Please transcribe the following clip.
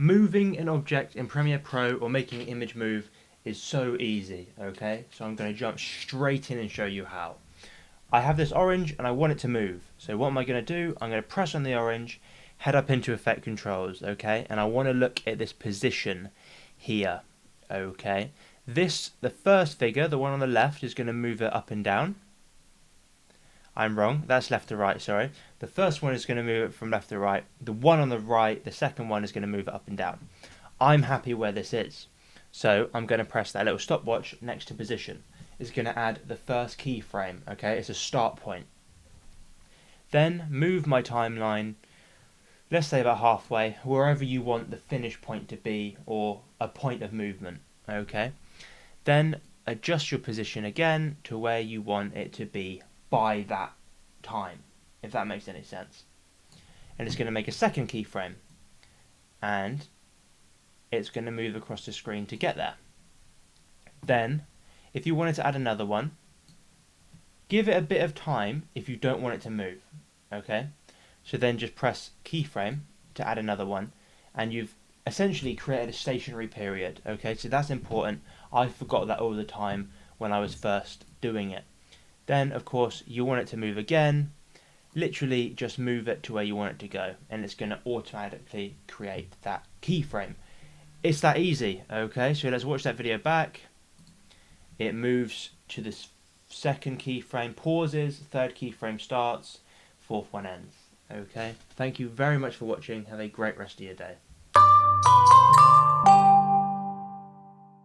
moving an object in Premiere Pro or making an image move is so easy, okay? So I'm going to jump straight in and show you how. I have this orange and I want it to move. So what am I going to do? I'm going to press on the orange, head up into Effect Controls, okay? And I want to look at this position here, okay? The first figure, the one on the left, is going to move it up and down. I'm wrong, that's left to right, sorry. The first one is going to move it from left to right. The one on the right, the second one, is going to move it up and down. I'm happy where this is. So I'm going to press that little stopwatch next to position. It's going to add the first keyframe, okay? It's a start point. Then move my timeline, let's say about halfway, wherever you want the finish point to be, or a point of movement, okay? Then adjust your position again to where you want it to be by that time, if that makes any sense. And it's going to make a second keyframe, and it's going to move across the screen to get there. Then, if you wanted to add another one, give it a bit of time if you don't want it to move, okay? So then just press keyframe to add another one, and you've essentially created a stationary period, okay? So that's important. I forgot that all the time when I was first doing it. Then, of course, you want it to move again. Literally just move it to where you want it to go, and it's going to automatically create that keyframe. It's that easy, okay? So let's watch that video back. It moves to this second keyframe, pauses, third keyframe starts, fourth one ends, okay? Thank you very much for watching. Have a great rest of your day.